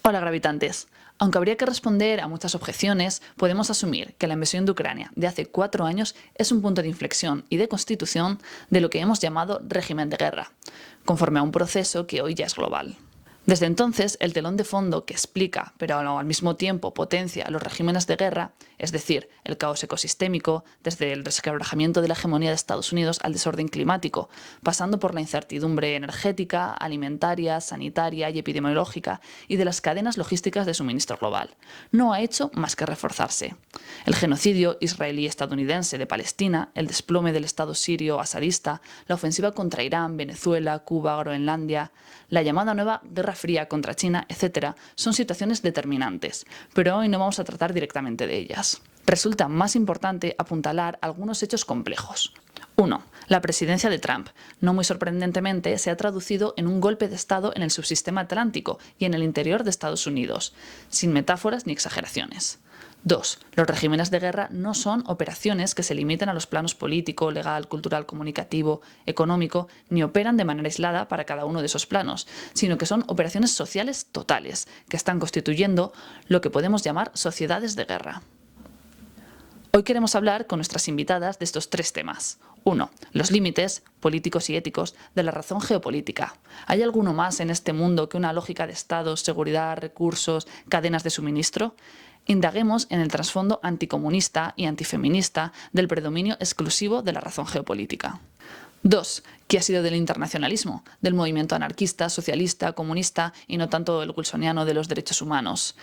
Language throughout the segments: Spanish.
Hola gravitantes. Aunque habría que responder a muchas objeciones, podemos asumir que la invasión de Ucrania de hace 4 años es un punto de inflexión y de constitución de lo que hemos llamado régimen de guerra, conforme a un proceso que hoy ya es global. Desde entonces, el telón de fondo que explica, pero al mismo tiempo potencia los regímenes de guerra, es decir, el caos ecosistémico, desde el resquebrajamiento de la hegemonía de Estados Unidos al desorden climático, pasando por la incertidumbre energética, alimentaria, sanitaria y epidemiológica, y de las cadenas logísticas de suministro global, no ha hecho más que reforzarse. El genocidio israelí-estadounidense de Palestina, el desplome del Estado sirio asadista, la ofensiva contra Irán, Venezuela, Cuba, Groenlandia, la llamada nueva Guerra Fría contra China, etc., son situaciones determinantes, pero hoy no vamos a tratar directamente de ellas. Resulta más importante apuntalar algunos hechos complejos. 1. La presidencia de Trump, no muy sorprendentemente, se ha traducido en un golpe de Estado en el subsistema atlántico y en el interior de Estados Unidos, sin metáforas ni exageraciones. 2. Los regímenes de guerra no son operaciones que se limiten a los planos político, legal, cultural, comunicativo, económico, ni operan de manera aislada para cada uno de esos planos, sino que son operaciones sociales totales, que están constituyendo lo que podemos llamar sociedades de guerra. Hoy queremos hablar con nuestras invitadas de estos 3 temas. 1. Los límites, políticos y éticos, de la razón geopolítica. ¿Hay alguno más en este mundo que una lógica de estados, seguridad, recursos, cadenas de suministro? Indaguemos en el trasfondo anticomunista y antifeminista del predominio exclusivo de la razón geopolítica. 2. ¿Qué ha sido del internacionalismo, del movimiento anarquista, socialista, comunista y no tanto el wilsoniano de los derechos humanos?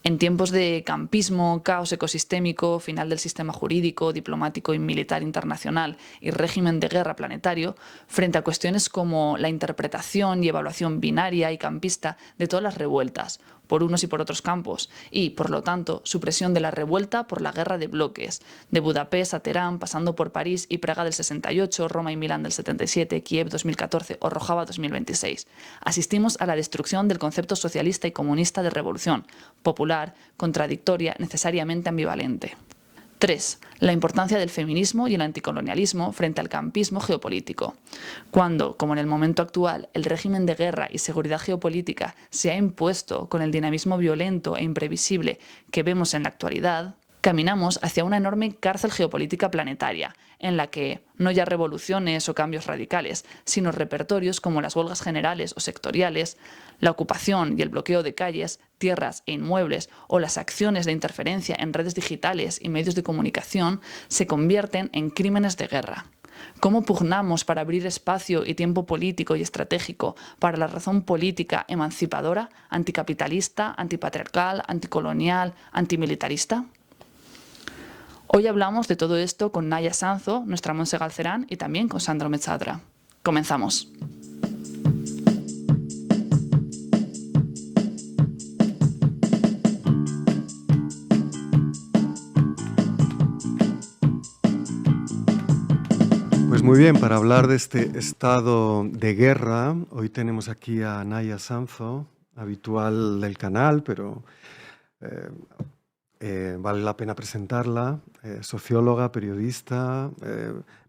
En tiempos de campismo, caos ecosistémico, final del sistema jurídico, diplomático y militar internacional y régimen de guerra planetario, frente a cuestiones como la interpretación y evaluación binaria y campista de todas las revueltas, por unos y por otros campos, y, por lo tanto, supresión de la revuelta por la guerra de bloques, de Budapest a Teherán, pasando por París y Praga del 68, Roma y Milán del 77, Kiev 2014 o Rojava 2026. Asistimos a la destrucción del concepto socialista y comunista de revolución, popular, contradictoria, necesariamente ambivalente. 3. La importancia del feminismo y el anticolonialismo frente al campismo geopolítico. Cuando, como en el momento actual, el régimen de guerra y seguridad geopolítica se ha impuesto con el dinamismo violento e imprevisible que vemos en la actualidad, caminamos hacia una enorme cárcel geopolítica planetaria, en la que no ya revoluciones o cambios radicales, sino repertorios como las huelgas generales o sectoriales, la ocupación y el bloqueo de calles, tierras e inmuebles o las acciones de interferencia en redes digitales y medios de comunicación se convierten en crímenes de guerra. ¿Cómo pugnamos para abrir espacio y tiempo político y estratégico para la razón política emancipadora, anticapitalista, antipatriarcal, anticolonial, antimilitarista? Hoy hablamos de todo esto con Naya Sanzo, nuestra Montse Galcerán, y también con Sandro Mezzadra. Comenzamos. Pues muy bien, para hablar de este estado de guerra, hoy tenemos aquí a Naya Sanzo, habitual del canal, pero vale la pena presentarla, socióloga, periodista,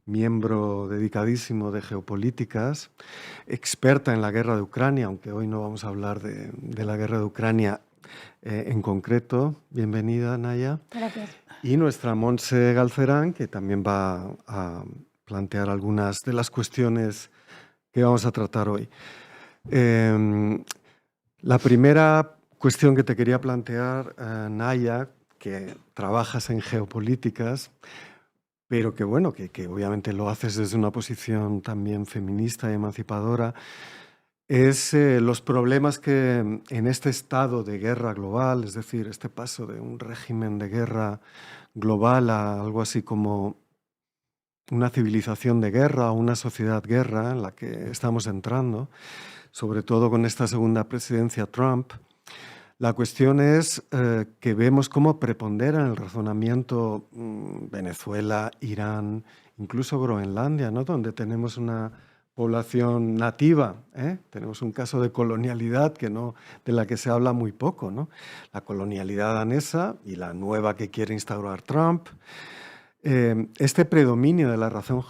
miembro dedicadísimo de geopolíticas, experta en la guerra de Ucrania, aunque hoy no vamos a hablar de la guerra de Ucrania en concreto. Bienvenida, Naya. Gracias. Y nuestra Montse Galcerán, que también va a plantear algunas de las cuestiones que vamos a tratar hoy. La primera cuestión que te quería plantear, Naya, que trabajas en geopolíticas, pero que bueno, que obviamente lo haces desde una posición también feminista y emancipadora, es los problemas que en este estado de guerra global, es decir, este paso de un régimen de guerra global a algo así como una civilización de guerra o una sociedad guerra en la que estamos entrando, sobre todo con esta segunda presidencia Trump. La cuestión es que vemos cómo prepondera en el razonamiento Venezuela, Irán, incluso Groenlandia, ¿no? Donde tenemos una población nativa, tenemos un caso de colonialidad de la que se habla muy poco, ¿no? La colonialidad danesa y la nueva que quiere instaurar Trump. Este predominio de la razón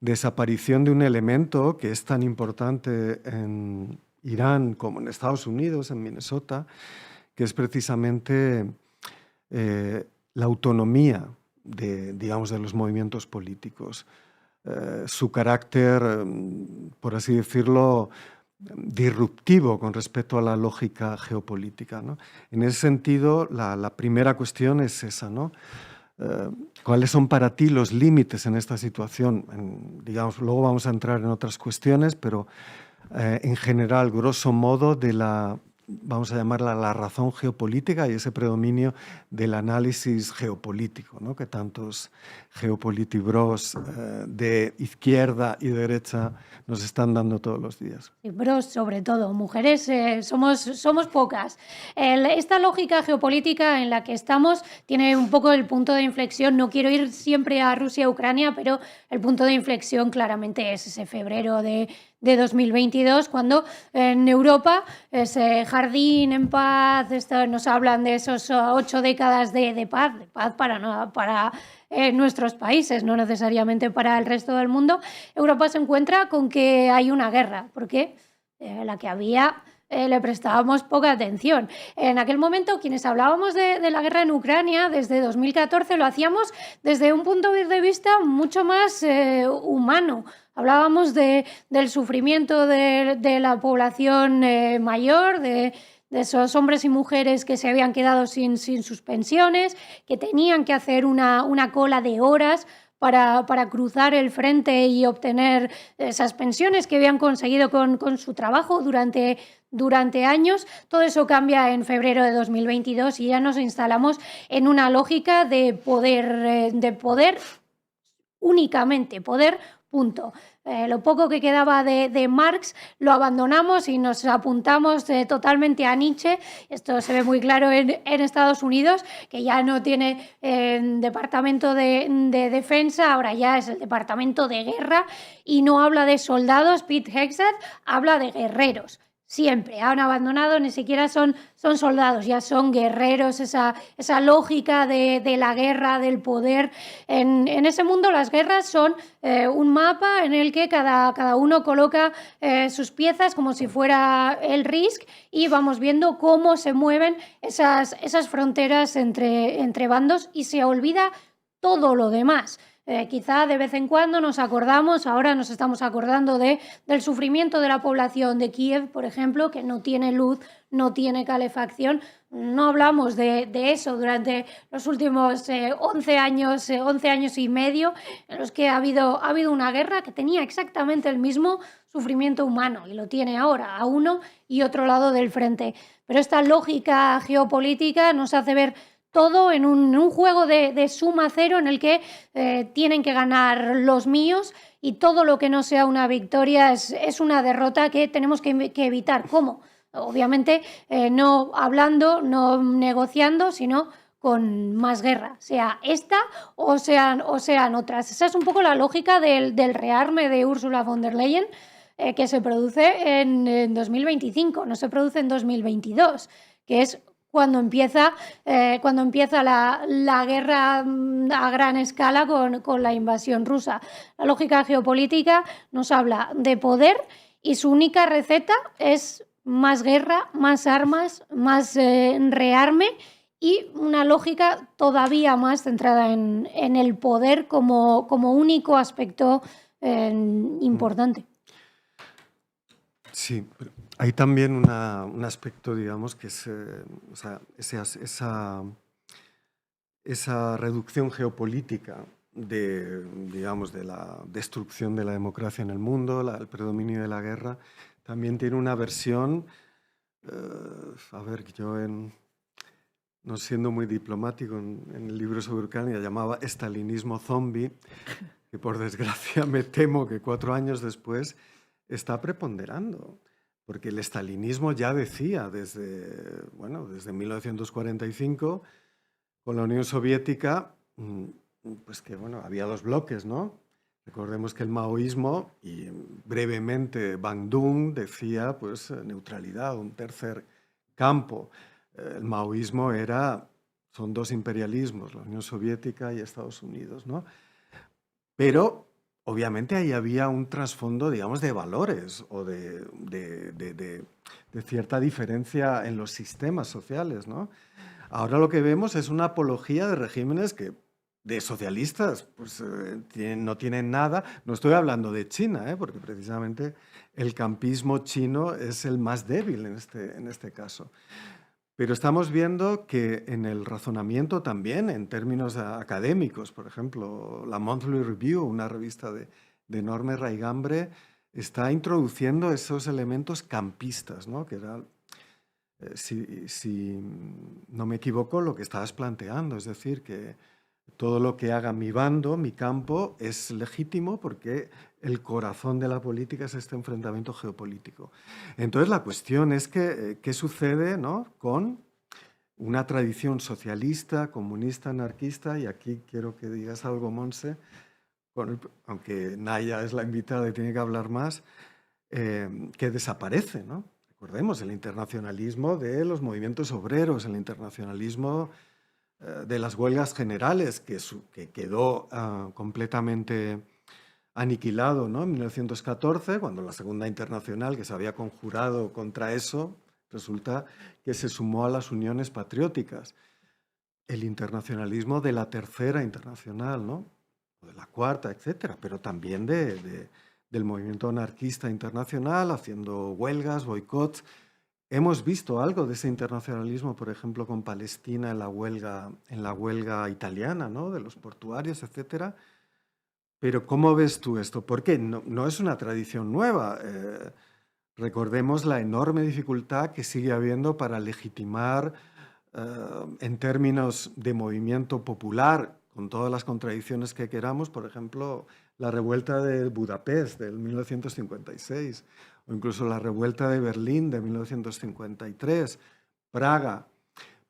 desaparición de un elemento que es tan importante en Irán como en Estados Unidos, en Minnesota, que es precisamente la autonomía digamos, de los movimientos políticos. Su carácter, por así decirlo, disruptivo con respecto a la lógica geopolítica, ¿no? En ese sentido, la primera cuestión es esa, ¿no? ¿Cuáles son para ti los límites en esta situación? Digamos, luego vamos a entrar en otras cuestiones, pero en general, grosso modo, de vamos a llamarla la razón geopolítica y ese predominio del análisis geopolítico, ¿no? Que tantos geopolitibros de izquierda y derecha nos están dando todos los días. Y bros, sobre todo, mujeres somos pocas. Esta lógica geopolítica en la que estamos tiene un poco el punto de inflexión. No quiero ir siempre a Rusia-Ucrania, pero el punto de inflexión claramente es ese febrero de 2022, cuando en Europa ese jardín en paz, nos hablan de esos 8 décadas de paz para nuestros países, no necesariamente para el resto del mundo. Europa se encuentra con que hay una guerra, porque la que había le prestábamos poca atención. En aquel momento, quienes hablábamos de la guerra en Ucrania desde 2014, lo hacíamos desde un punto de vista mucho más humano. Hablábamos del sufrimiento de la población mayor, de esos hombres y mujeres que se habían quedado sin sus pensiones, que tenían que hacer una cola de horas para cruzar el frente y obtener esas pensiones que habían conseguido con su trabajo durante años. Todo eso cambia en febrero de 2022 y ya nos instalamos en una lógica de poder únicamente, poder, punto. Lo poco que quedaba de Marx lo abandonamos y nos apuntamos totalmente a Nietzsche. Esto se ve muy claro en Estados Unidos, que ya no tiene departamento de defensa, ahora ya es el departamento de guerra y no habla de soldados. Pete Hegseth habla de guerreros. Siempre han abandonado, ni siquiera son soldados, ya son guerreros, esa lógica de la guerra, del poder. En ese mundo las guerras son un mapa en el que cada uno coloca sus piezas como si fuera el Risk y vamos viendo cómo se mueven esas fronteras entre bandos y se olvida todo lo demás. Quizá de vez en cuando nos acordamos, ahora nos estamos acordando del sufrimiento de la población de Kiev, por ejemplo, que no tiene luz, no tiene calefacción. No hablamos de eso durante los últimos 11 años y medio, en los que ha habido una guerra que tenía exactamente el mismo sufrimiento humano y lo tiene ahora a uno y otro lado del frente. Pero esta lógica geopolítica nos hace ver todo en un juego de suma cero en el que tienen que ganar los míos y todo lo que no sea una victoria es una derrota que tenemos que evitar. ¿Cómo? Obviamente no hablando, no negociando, sino con más guerra, sea esta o sean otras. Esa es un poco la lógica del rearme de Ursula von der Leyen, que se produce en 2025, no se produce en 2022, que es cuando empieza la guerra a gran escala con la invasión rusa. La lógica geopolítica nos habla de poder y su única receta es más guerra, más armas, más rearme y una lógica todavía más centrada en el poder como único aspecto importante. Sí, pero hay también un aspecto, digamos, que es o sea, esa reducción geopolítica digamos, de la destrucción de la democracia en el mundo, el predominio de la guerra, también tiene una versión, a ver, yo no siendo muy diplomático, en el libro sobre Ucrania llamaba estalinismo zombie, que por desgracia me temo que 4 años después está preponderando, porque el estalinismo ya decía desde 1945, con la Unión Soviética, pues que había 2 bloques, ¿no? Recordemos que el maoísmo, y brevemente Bandung decía pues neutralidad, un tercer campo. El maoísmo son 2 imperialismos, la Unión Soviética y Estados Unidos, ¿no? Pero obviamente ahí había un trasfondo, digamos, de valores o de cierta diferencia en los sistemas sociales, ¿no? Ahora lo que vemos es una apología de regímenes que, de socialistas, pues no tienen nada. No estoy hablando de China, porque precisamente el campismo chino es el más débil en este caso. Pero estamos viendo que en el razonamiento también, en términos académicos, por ejemplo, la Monthly Review, una revista de enorme raigambre, está introduciendo esos elementos campistas, ¿no? Que era, si no me equivoco, lo que estabas planteando, es decir, que todo lo que haga mi bando, mi campo, es legítimo porque el corazón de la política es este enfrentamiento geopolítico. Entonces la cuestión es que, ¿qué sucede, ¿no?, con una tradición socialista, comunista, anarquista? Y aquí quiero que digas algo, Monse, aunque Naya es la invitada y tiene que hablar más, que desaparece, ¿no? Recordemos el internacionalismo de los movimientos obreros, el internacionalismo de las huelgas generales, que quedó completamente aniquilado, ¿no?, en 1914, cuando la Segunda Internacional, que se había conjurado contra eso, resulta que se sumó a las uniones patrióticas. El internacionalismo de la Tercera Internacional, ¿no?, o de la Cuarta, etcétera, pero también del movimiento anarquista internacional, haciendo huelgas, boicots. Hemos visto algo de ese internacionalismo, por ejemplo, con Palestina en la huelga italiana, ¿no?, de los portuarios, etcétera. Pero ¿cómo ves tú esto? Porque no es una tradición nueva. Recordemos la enorme dificultad que sigue habiendo para legitimar, en términos de movimiento popular, con todas las contradicciones que queramos, por ejemplo, la revuelta de Budapest del 1956, o incluso la revuelta de Berlín de 1953, Praga,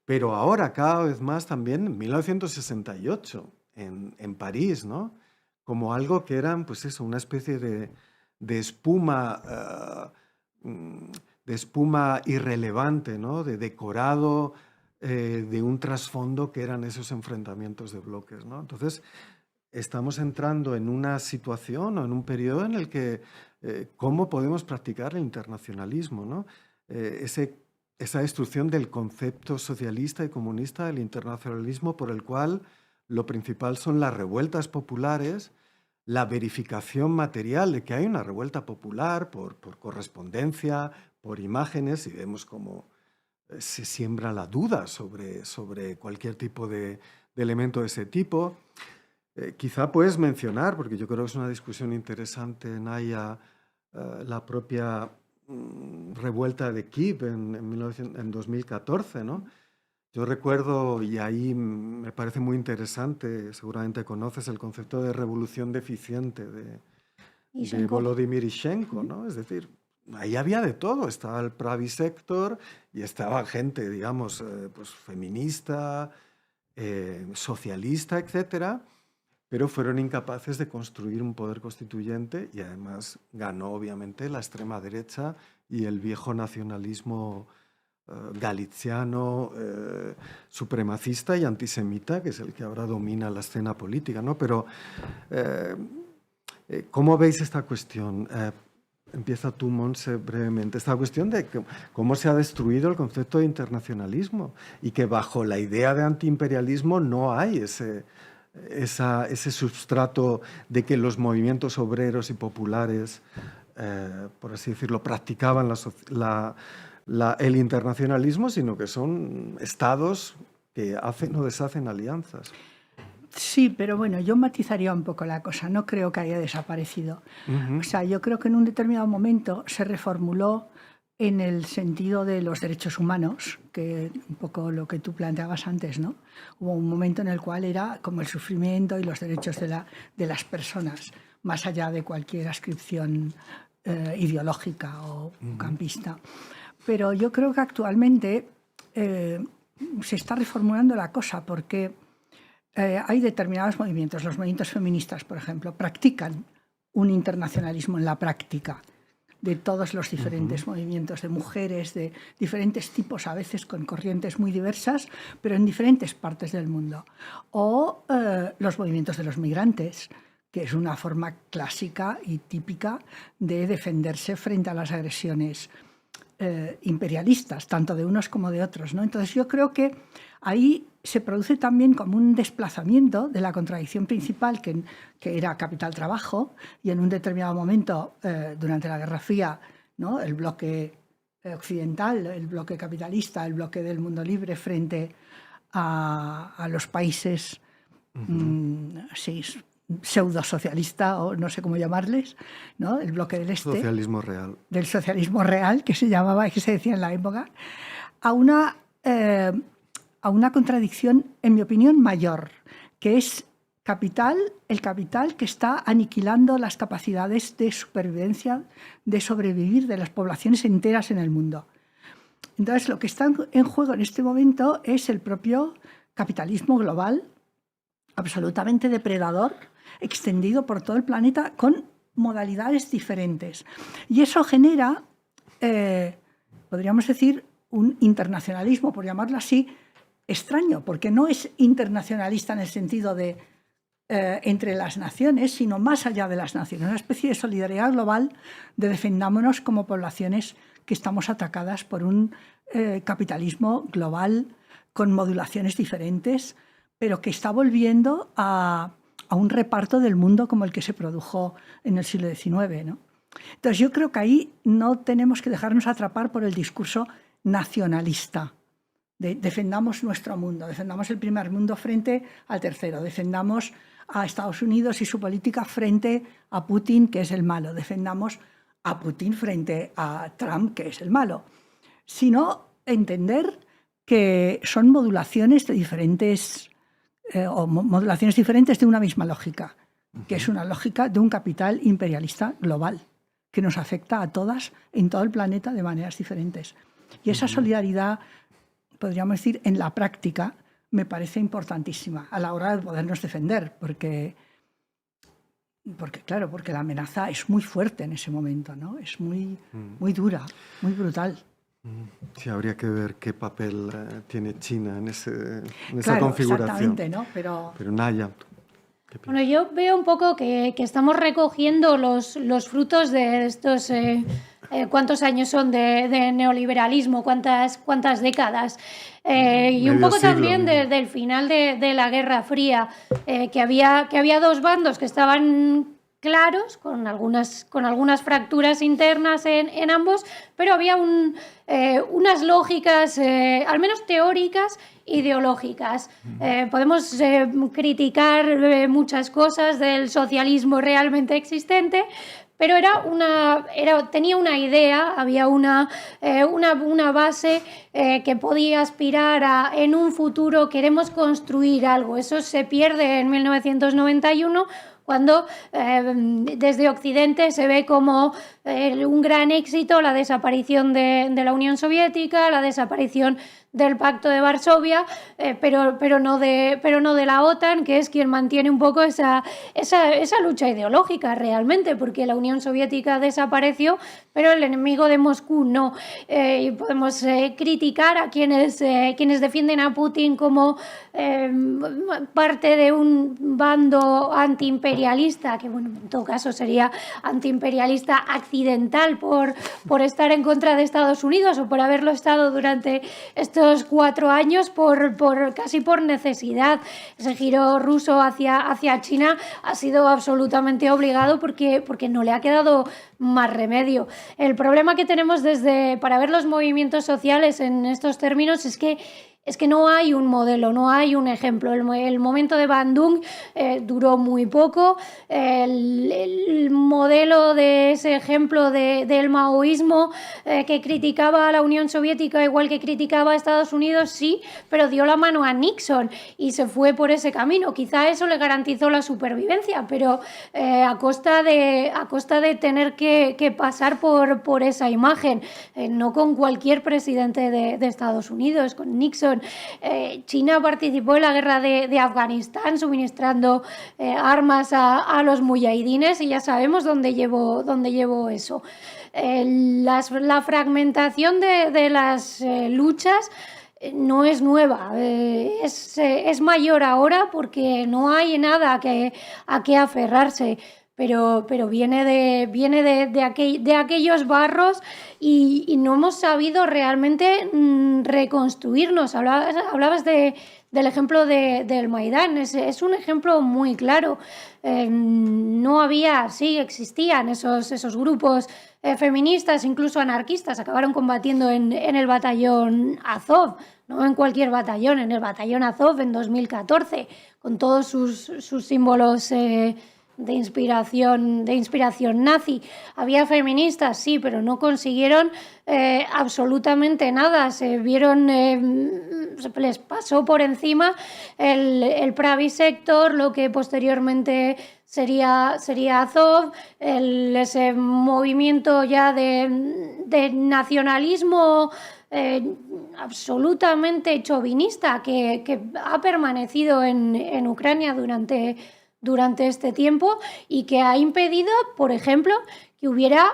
pero ahora cada vez más también en 1968, en París, ¿no?, como algo que eran, pues eso, una especie de espuma, de espuma irrelevante, ¿no?, de decorado, de un trasfondo que eran esos enfrentamientos de bloques, ¿no? Entonces, estamos entrando en una situación o en un periodo en el que cómo podemos practicar el internacionalismo, ¿no? Esa destrucción del concepto socialista y comunista del internacionalismo, por el cual lo principal son las revueltas populares, la verificación material de que hay una revuelta popular por correspondencia, por imágenes, y vemos cómo se siembra la duda sobre cualquier tipo de elemento de ese tipo. Quizá puedes mencionar, porque yo creo que es una discusión interesante, Naya, la propia revuelta de Kiev en 2014, ¿no? Yo recuerdo, y ahí me parece muy interesante, seguramente conoces el concepto de revolución deficiente de Volodymyr Ishchenko, ¿no? Es decir, ahí había de todo, estaba el Pravi Sector y estaba gente, digamos, pues feminista, socialista, etcétera, pero fueron incapaces de construir un poder constituyente y además ganó obviamente la extrema derecha y el viejo nacionalismo galiciano, supremacista y antisemita, que es el que ahora domina la escena política, ¿no? Pero, ¿cómo veis esta cuestión? Empieza tú, Monse, brevemente. Esta cuestión de cómo se ha destruido el concepto de internacionalismo y que bajo la idea de antiimperialismo no hay ese substrato de que los movimientos obreros y populares, por así decirlo, practicaban el internacionalismo, sino que son estados que hacen o deshacen alianzas. Sí, pero bueno, yo matizaría un poco la cosa. No creo que haya desaparecido. O sea, yo creo que en un determinado momento se reformuló en el sentido de los derechos humanos, que un poco lo que tú planteabas antes, ¿no? Hubo un momento en el cual era como el sufrimiento y los derechos de las personas, más allá de cualquier ascripción ideológica o campista. Pero yo creo que actualmente se está reformulando la cosa porque hay determinados movimientos, los movimientos feministas, por ejemplo, practican un internacionalismo en la práctica de todos los diferentes movimientos de mujeres, de diferentes tipos, a veces con corrientes muy diversas, pero en diferentes partes del mundo. O los movimientos de los migrantes, que es una forma clásica y típica de defenderse frente a las agresiones imperialistas, tanto de unos como de otros, ¿no? Entonces yo creo que ahí se produce también como un desplazamiento de la contradicción principal que era capital-trabajo, y en un determinado momento, durante la Guerra Fría, ¿no?, el bloque occidental, el bloque capitalista, el bloque del mundo libre frente a los países pseudo-socialista, o no sé cómo llamarles, ¿no?, el bloque del este. Socialismo real. Del socialismo real, que se llamaba, que se decía en la época, a una contradicción, en mi opinión, mayor, que es el capital que está aniquilando las capacidades de supervivencia, de sobrevivir de las poblaciones enteras en el mundo. Entonces, lo que está en juego en este momento es el propio capitalismo global, absolutamente depredador, extendido por todo el planeta con modalidades diferentes. Y eso genera, podríamos decir, un internacionalismo, por llamarlo así, extraño, porque no es internacionalista en el sentido de entre las naciones, sino más allá de las naciones, una especie de solidaridad global de defendámonos como poblaciones que estamos atacadas por un capitalismo global con modulaciones diferentes, pero que está volviendo a un reparto del mundo como el que se produjo en el siglo XIX, ¿no? Entonces yo creo que ahí no tenemos que dejarnos atrapar por el discurso nacionalista. Defendamos nuestro mundo, defendamos el primer mundo frente al tercero, defendamos a Estados Unidos y su política frente a Putin, que es el malo, defendamos a Putin frente a Trump, que es el malo, sino entender que son modulaciones de diferentes modulaciones diferentes de una misma lógica, que es una lógica de un capital imperialista global que nos afecta a todas en todo el planeta de maneras diferentes. Y esa solidaridad, podríamos decir, en la práctica, me parece importantísima a la hora de podernos defender, porque la amenaza es muy fuerte en ese momento, ¿no? Es muy dura, muy brutal. Sí, habría que ver qué papel tiene China en esa configuración. Exactamente, ¿no? Pero Naya, ¿qué piensas? Bueno, yo veo un poco que estamos recogiendo los frutos de estos... ¿cuántos años son de neoliberalismo? ¿Cuántas décadas? Y un poco también del final de la Guerra Fría, que había dos bandos que estaban claros, con algunas fracturas internas en ambos, pero había unas lógicas, al menos teóricas, ideológicas. Podemos criticar muchas cosas del socialismo realmente existente, pero tenía una idea, había una base que podía aspirar a, en un futuro queremos construir algo. Eso se pierde en 1991, cuando desde Occidente se ve como un gran éxito la desaparición de la Unión Soviética, la desaparición del Pacto de Varsovia, pero no de la OTAN, que es quien mantiene un poco esa lucha ideológica realmente, porque la Unión Soviética desapareció, pero el enemigo de Moscú no. Y podemos criticar a quienes defienden a Putin como parte de un bando antiimperialista, que bueno, en todo caso sería antiimperialista accidental por estar en contra de Estados Unidos o por haberlo estado durante estos 4 años casi por necesidad. Ese giro ruso hacia China ha sido absolutamente obligado porque no le ha quedado más remedio. El problema que tenemos para ver los movimientos sociales en estos términos es que no hay un modelo, no hay un ejemplo. El momento de Bandung duró muy poco. El modelo de ese ejemplo del maoísmo que criticaba a la Unión Soviética igual que criticaba a Estados Unidos, sí, pero dio la mano a Nixon y se fue por ese camino. Quizá eso le garantizó la supervivencia, pero a costa de tener que pasar por esa imagen, no con cualquier presidente de Estados Unidos, con Nixon. China participó en la guerra de Afganistán suministrando armas a los mujahidines y ya sabemos dónde llevó eso. La fragmentación de las luchas no es nueva, es mayor ahora porque no hay nada a que aferrarse. Pero viene de aquellos barros y no hemos sabido realmente reconstruirnos. Hablabas del ejemplo del Maidán, es un ejemplo muy claro. No había, sí, existían esos grupos feministas, incluso anarquistas, acabaron combatiendo en el batallón Azov, no en cualquier batallón, en el batallón Azov en 2014, con todos sus símbolos de inspiración nazi. Había feministas, sí, pero no consiguieron absolutamente nada. Se vieron, les pasó por encima el Pravi Sector, lo que posteriormente sería Azov, ese movimiento ya de nacionalismo absolutamente chauvinista que ha permanecido en Ucrania durante este tiempo y que ha impedido, por ejemplo, que hubiera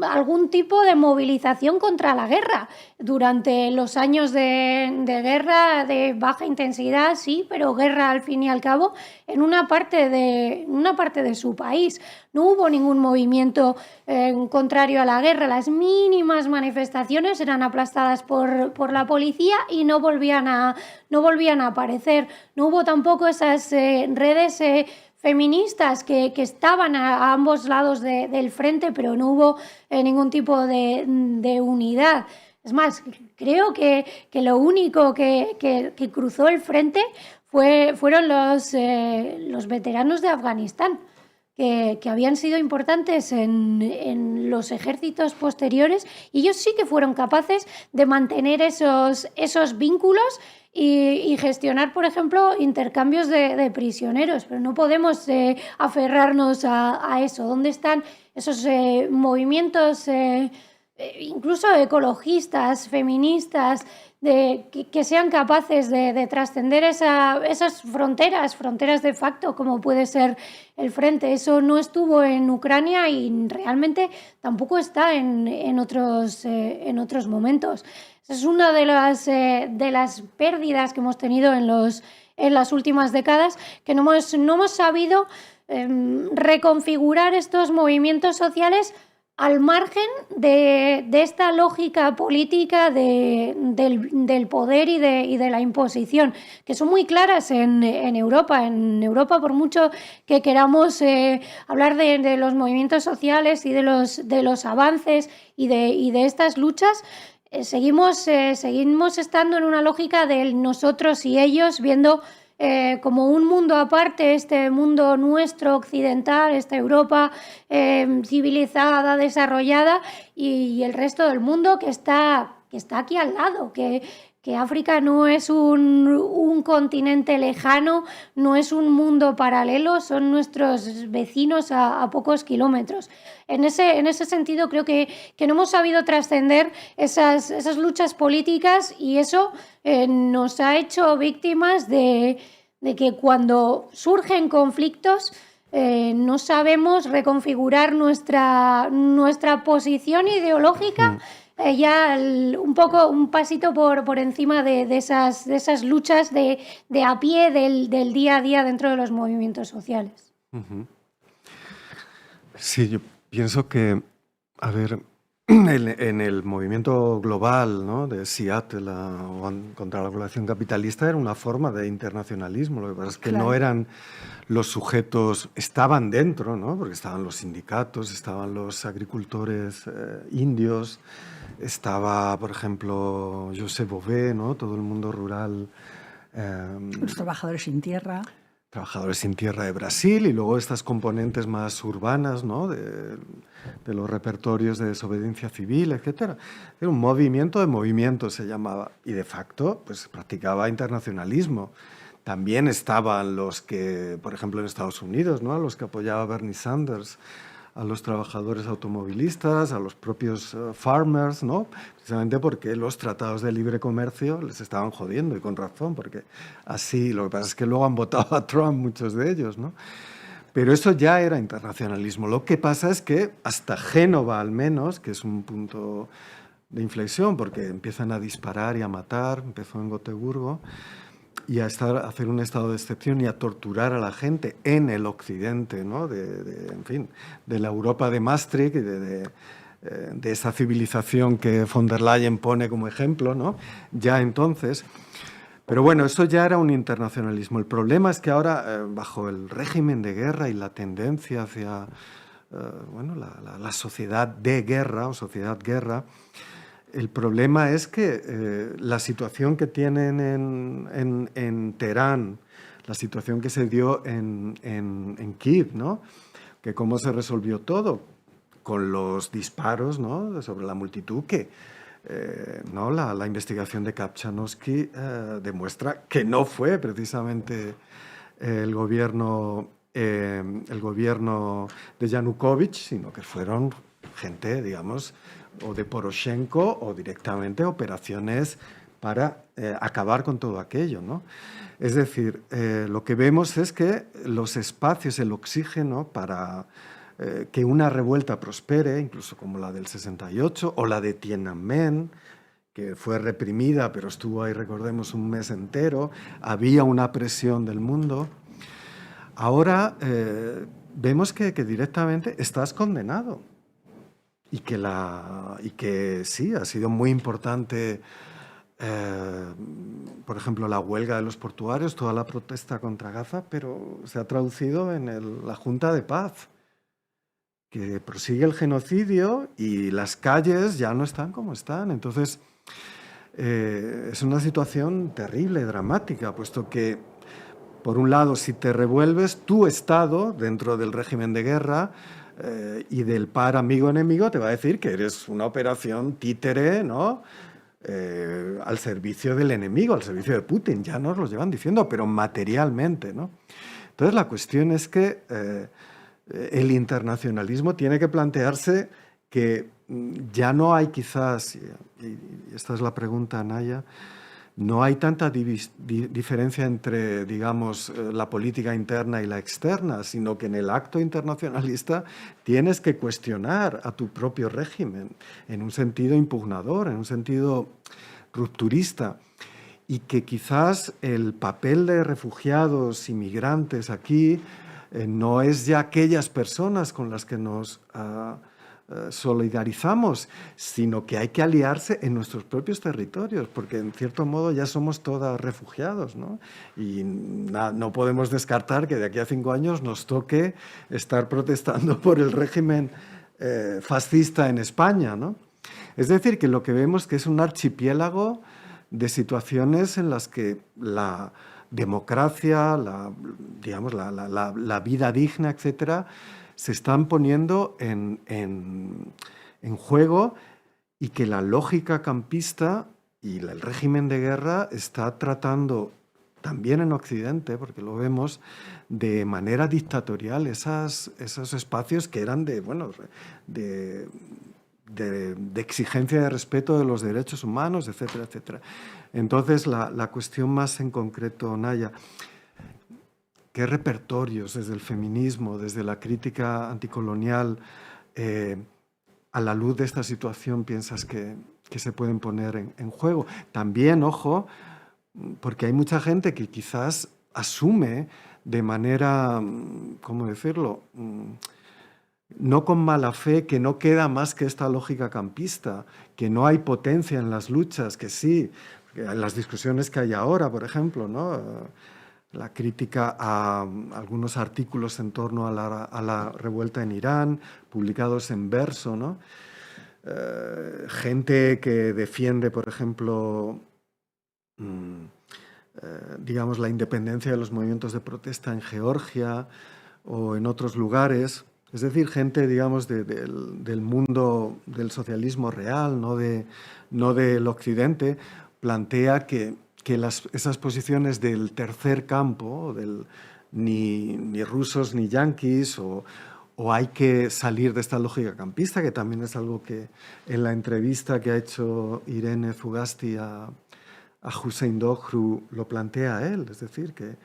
algún tipo de movilización contra la guerra. Durante los años de guerra de baja intensidad, sí, pero guerra al fin y al cabo, en una parte de su país. No hubo ningún movimiento contrario a la guerra. Las mínimas manifestaciones eran aplastadas por la policía y no volvían a aparecer. No hubo tampoco esas redes feministas que estaban a ambos lados del frente, pero no hubo ningún tipo de unidad. Es más, creo que lo único que cruzó el frente fueron los veteranos de Afganistán, que habían sido importantes en los ejércitos posteriores, y ellos sí que fueron capaces de mantener esos vínculos y gestionar, por ejemplo, intercambios de prisioneros, pero no podemos aferrarnos a eso. ¿Dónde están esos movimientos, incluso ecologistas, feministas, que sean capaces de trascender esas fronteras de facto, como puede ser el frente? Eso no estuvo en Ucrania y realmente tampoco está en otros momentos. Es una de las pérdidas que hemos tenido en las últimas décadas, que no hemos sabido reconfigurar estos movimientos sociales al margen de esta lógica política del poder y de la imposición, que son muy claras en Europa. En Europa, por mucho que queramos hablar de los movimientos sociales y de los avances y de estas luchas, seguimos estando en una lógica del nosotros y ellos, viendo como un mundo aparte, este mundo nuestro occidental, esta Europa civilizada, desarrollada, y el resto del mundo que está aquí al lado, que África no es un continente lejano, no es un mundo paralelo, son nuestros vecinos a pocos kilómetros. En ese sentido, creo que no hemos sabido trascender esas luchas políticas, y eso nos ha hecho víctimas de que cuando surgen conflictos no sabemos reconfigurar nuestra posición ideológica, ya un pasito por encima de esas luchas de a pie del día a día dentro de los movimientos sociales. Uh-huh. Sí, yo pienso que, a ver, en el movimiento global, ¿no?, de Seattle contra la globalización capitalista, era una forma de internacionalismo. Lo que pasa es que no eran los sujetos, estaban dentro, ¿no?, porque estaban los sindicatos, estaban los agricultores indios, estaba, por ejemplo, José Bové, ¿no?, todo el mundo rural. Los trabajadores sin tierra. Trabajadores sin tierra de Brasil, y luego estas componentes más urbanas, ¿no?, de los repertorios de desobediencia civil, etc. Era un movimiento de movimientos, se llamaba, y de facto pues practicaba internacionalismo. También estaban los que, por ejemplo, en Estados Unidos, ¿no?, a los que apoyaba Bernie Sanders, a los trabajadores automovilistas, a los propios farmers, ¿no?, precisamente porque los tratados de libre comercio les estaban jodiendo, y con razón, porque así, lo que pasa es que luego han votado a Trump muchos de ellos, ¿no? Pero eso ya era internacionalismo. Lo que pasa es que hasta Génova, al menos, que es un punto inflexión, porque empiezan a disparar y a matar, empezó en Gotemburgo, y a hacer un estado de excepción y a torturar a la gente en el occidente, ¿no? En fin, de la Europa de Maastricht, de esa civilización que von der Leyen pone como ejemplo, ¿no? Ya entonces. Pero bueno, eso ya era un internacionalismo. El problema es que ahora, bajo el régimen de guerra y la tendencia hacia bueno, la sociedad de guerra o sociedad guerra, el problema es que la situación que tienen en Teherán, la situación que se dio en Kiev, ¿no? Que cómo se resolvió todo con los disparos, ¿no? Sobre la multitud que no, la investigación de Kapchanovsky demuestra que no fue precisamente el gobierno de Yanukovych, sino que fueron gente, digamos, o de Poroshenko o directamente operaciones para acabar con todo aquello, ¿no? Es decir, lo que vemos es que los espacios, el oxígeno para que una revuelta prospere, incluso como la del 68 o la de Tiananmen, que fue reprimida, pero estuvo ahí, recordemos, un mes entero, había una presión del mundo. Ahora vemos que directamente estás condenado y que sí, ha sido muy importante, por ejemplo, la huelga de los portuarios, toda la protesta contra Gaza, pero se ha traducido en la Junta de Paz, que prosigue el genocidio y las calles ya no están como están. Entonces, es una situación terrible, dramática, puesto que, por un lado, si te revuelves, tu Estado, dentro del régimen de guerra y del par amigo-enemigo, te va a decir que eres una operación títere, ¿no? Al servicio del enemigo, al servicio de Putin. Ya nos lo llevan diciendo, pero materialmente, ¿no? Entonces, la cuestión es que el internacionalismo tiene que plantearse que ya no hay quizás, y esta es la pregunta, Naya, no hay tanta diferencia entre, digamos, la política interna y la externa, sino que en el acto internacionalista tienes que cuestionar a tu propio régimen en un sentido impugnador, en un sentido rupturista, y que quizás el papel de refugiados, inmigrantes aquí, no es ya aquellas personas con las que nos solidarizamos, sino que hay que aliarse en nuestros propios territorios, porque en cierto modo ya somos todos refugiados, ¿no? Y no podemos descartar que de aquí a 5 años nos toque estar protestando por el régimen fascista en España, ¿no? Es decir, que lo que vemos que es un archipiélago de situaciones en las que la democracia, digamos, la vida digna, etcétera, se están poniendo en juego, y que la lógica campista y el régimen de guerra está tratando, también en Occidente, porque lo vemos, de manera dictatorial esos espacios que eran de exigencia de respeto de los derechos humanos, etcétera, etcétera. Entonces, la cuestión más en concreto, Naya, ¿qué repertorios desde el feminismo, desde la crítica anticolonial, a la luz de esta situación piensas que se pueden poner en juego? También, ojo, porque hay mucha gente que quizás asume de manera, ¿cómo decirlo?, no con mala fe, que no queda más que esta lógica campista, que no hay potencia en las luchas, que sí, en las discusiones que hay ahora, por ejemplo, ¿no? La crítica a algunos artículos en torno a la revuelta en Irán, publicados en Verso, ¿no? Gente que defiende, por ejemplo, digamos, la independencia de los movimientos de protesta en Georgia o en otros lugares. Es decir, gente, digamos, del mundo del socialismo real, no del occidente, plantea que esas posiciones del tercer campo, ni rusos ni yanquis, o hay que salir de esta lógica campista, que también es algo que en la entrevista que ha hecho Irene Zugasti a a Hussein Doghru lo plantea él, es decir, que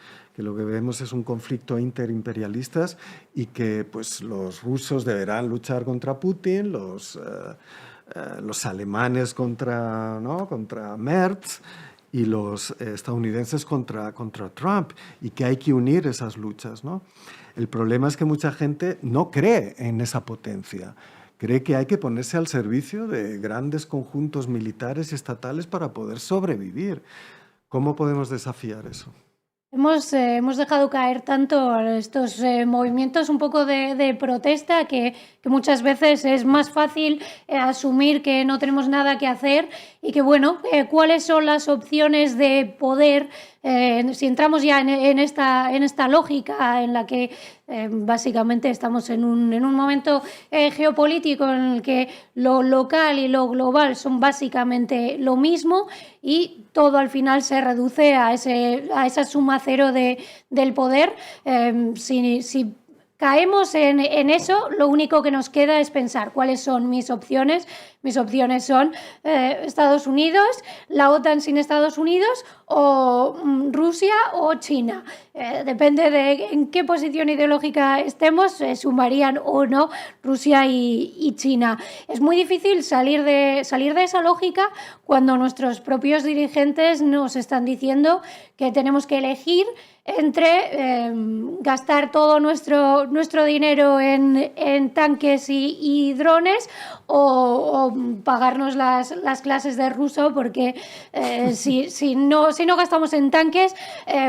lo que vemos es un conflicto interimperialistas y que pues, los rusos deberán luchar contra Putin, los alemanes contra Merz y los estadounidenses contra Trump, y que hay que unir esas luchas, ¿no? El problema es que mucha gente no cree en esa potencia. Cree que hay que ponerse al servicio de grandes conjuntos militares y estatales para poder sobrevivir. ¿Cómo podemos desafiar eso? Hemos dejado caer tanto estos movimientos un poco de protesta que muchas veces es más fácil asumir que no tenemos nada que hacer y que, bueno, cuáles son las opciones de poder, si entramos ya en esta lógica en la que básicamente estamos en un momento geopolítico en el que lo local y lo global son básicamente lo mismo y todo al final se reduce a esa suma cero del poder. Si caemos en eso, lo único que nos queda es pensar cuáles son mis opciones. Mis opciones son Estados Unidos, la OTAN sin Estados Unidos o Rusia o China. Depende de en qué posición ideológica estemos, sumarían o no Rusia y China. Es muy difícil salir de esa lógica cuando nuestros propios dirigentes nos están diciendo que tenemos que elegir entre gastar todo nuestro dinero en tanques y drones o pagarnos las clases de ruso, porque si no gastamos en tanques,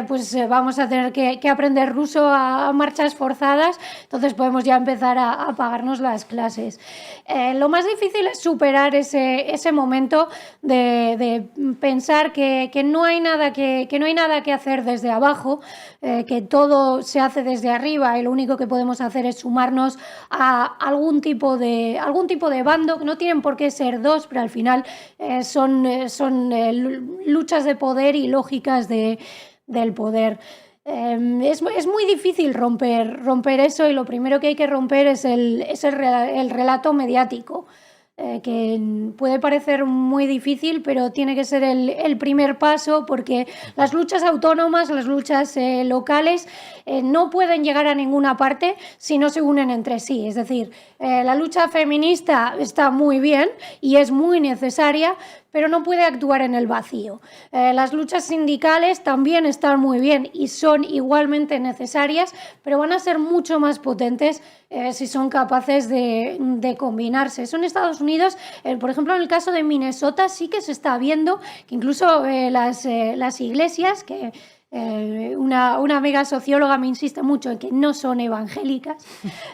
pues vamos a tener que aprender ruso a marchas forzadas, entonces podemos ya empezar a pagarnos las clases. Lo más difícil es superar ese momento de pensar que no hay nada que hacer desde abajo, que todo se hace desde arriba y lo único que podemos hacer es sumarnos a algún tipo de bando, que no tienen por qué ser dos, pero al final son luchas de poder y lógicas del poder. Es muy difícil romper eso, y lo primero que hay que romper es el relato mediático. Que puede parecer muy difícil, pero tiene que ser el primer paso, porque las luchas autónomas, las luchas locales no pueden llegar a ninguna parte si no se unen entre sí. Es decir, la lucha feminista está muy bien y es muy necesaria, pero no puede actuar en el vacío. Las luchas sindicales también están muy bien y son igualmente necesarias, pero van a ser mucho más potentes si son capaces de combinarse. Eso en Estados Unidos, por ejemplo, en el caso de Minnesota, sí que se está viendo que incluso las iglesias, que una amiga socióloga me insiste mucho en que no son evangélicas,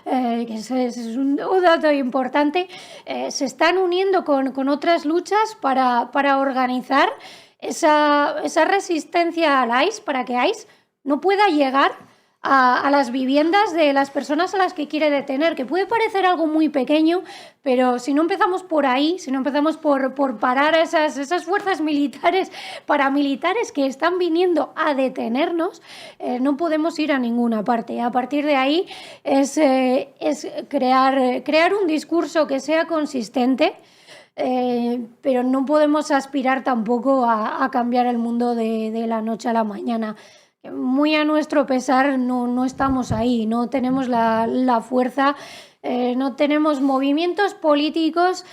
que es un dato importante, se están uniendo con otras luchas para organizar esa resistencia al ICE, para que ICE no pueda llegar a las viviendas de las personas a las que quiere detener, que puede parecer algo muy pequeño, pero si no empezamos por ahí, si no empezamos por parar a esas fuerzas militares, paramilitares que están viniendo a detenernos, no podemos ir a ninguna parte. A partir de ahí es crear un discurso que sea consistente, pero no podemos aspirar tampoco a cambiar el mundo de la noche a la mañana. Muy a nuestro pesar no estamos ahí, no tenemos la fuerza, no tenemos movimientos políticos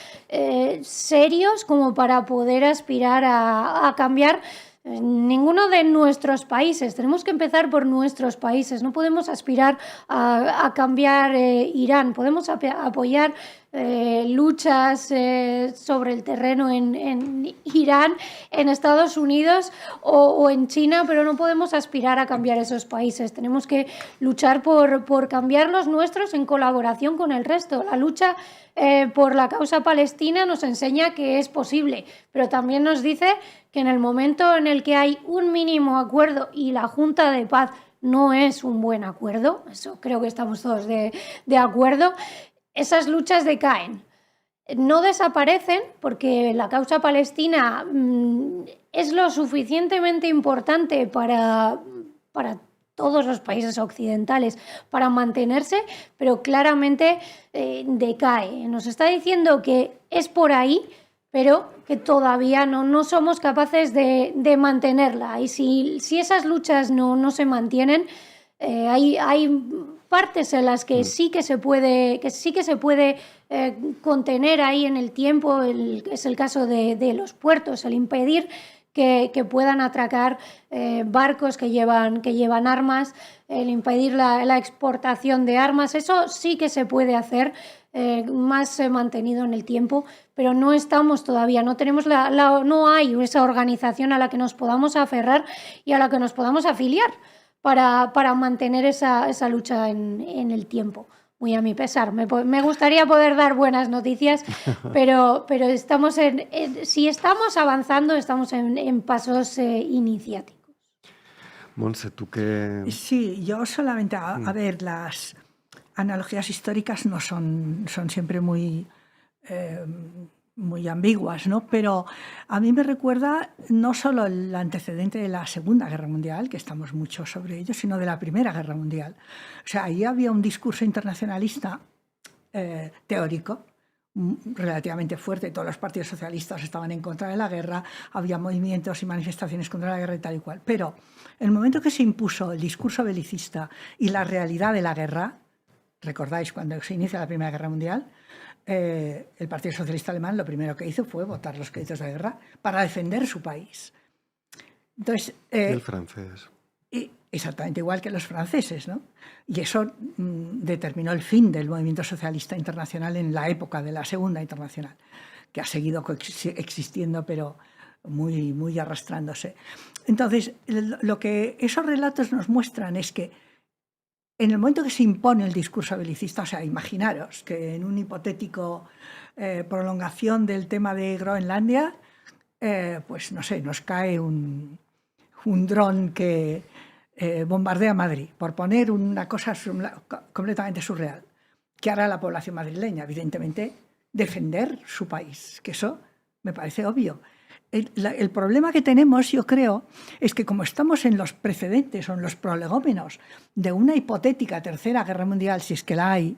serios como para poder aspirar a cambiar ninguno de nuestros países. Tenemos que empezar por nuestros países, no podemos aspirar a cambiar Irán, podemos apoyar luchas sobre el terreno en Irán, en Estados Unidos o en China, pero no podemos aspirar a cambiar esos países. Tenemos que luchar por cambiar los nuestros en colaboración con el resto. La lucha por la causa palestina nos enseña que es posible, pero también nos dice que en el momento en el que hay un mínimo acuerdo y la Junta de Paz no es un buen acuerdo, eso creo que estamos todos de acuerdo, esas luchas decaen. No desaparecen porque la causa palestina es lo suficientemente importante para todos los países occidentales para mantenerse, pero claramente decae. Nos está diciendo que es por ahí, pero que todavía no somos capaces de mantenerla. Y si esas luchas no se mantienen, hay partes en las que sí que se puede contener ahí en el tiempo. Es el caso de los puertos, el impedir que puedan atracar barcos que llevan armas, el impedir la exportación de armas. Eso sí que se puede hacer, más mantenido en el tiempo, pero no estamos todavía, no tenemos no hay esa organización a la que nos podamos aferrar y a la que nos podamos afiliar para mantener esa lucha en el tiempo. Muy a mi pesar. Me gustaría poder dar buenas noticias, pero si estamos avanzando, estamos en pasos iniciáticos. Montse, ¿tú qué...? Sí, yo solamente, a ver, las analogías históricas no son siempre muy ambiguas, ¿no? Pero a mí me recuerda no solo el antecedente de la Segunda Guerra Mundial, que estamos mucho sobre ello, sino de la Primera Guerra Mundial. O sea, ahí había un discurso internacionalista teórico relativamente fuerte. Todos los partidos socialistas estaban en contra de la guerra, había movimientos y manifestaciones contra la guerra y tal y cual. Pero en el momento que se impuso el discurso belicista y la realidad de la guerra, ¿recordáis cuando se inicia la Primera Guerra Mundial? El Partido Socialista Alemán lo primero que hizo fue votar los créditos de guerra para defender su país. Entonces, el francés. Exactamente igual que los franceses, ¿no? Y eso determinó el fin del movimiento socialista internacional en la época de la Segunda Internacional, que ha seguido existiendo, pero muy, muy arrastrándose. Entonces, lo que esos relatos nos muestran es que en el momento que se impone el discurso belicista, o sea, imaginaros que en un hipotético prolongación del tema de Groenlandia, pues no sé, nos cae un dron que bombardea Madrid, por poner una cosa completamente surreal. ¿Qué hará la población madrileña? Evidentemente, defender su país, que eso me parece obvio. El problema que tenemos, yo creo, es que como estamos en los precedentes o en los prolegómenos de una hipotética tercera guerra mundial, si es que la hay,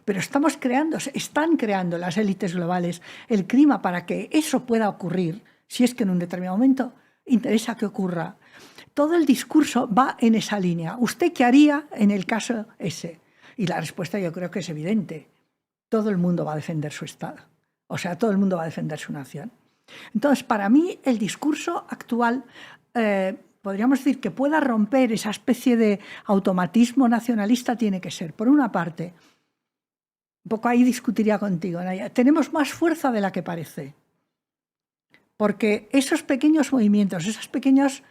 pero están creando las élites globales el clima para que eso pueda ocurrir, si es que en un determinado momento interesa que ocurra. Todo el discurso va en esa línea. ¿Usted qué haría en el caso ese? Y la respuesta yo creo que es evidente. Todo el mundo va a defender su Estado. O sea, todo el mundo va a defender su nación. Entonces, para mí, el discurso actual, podríamos decir que pueda romper esa especie de automatismo nacionalista, tiene que ser, por una parte, un poco ahí discutiría contigo, Naya, tenemos más fuerza de la que parece. Porque esos pequeños movimientos, esas pequeñas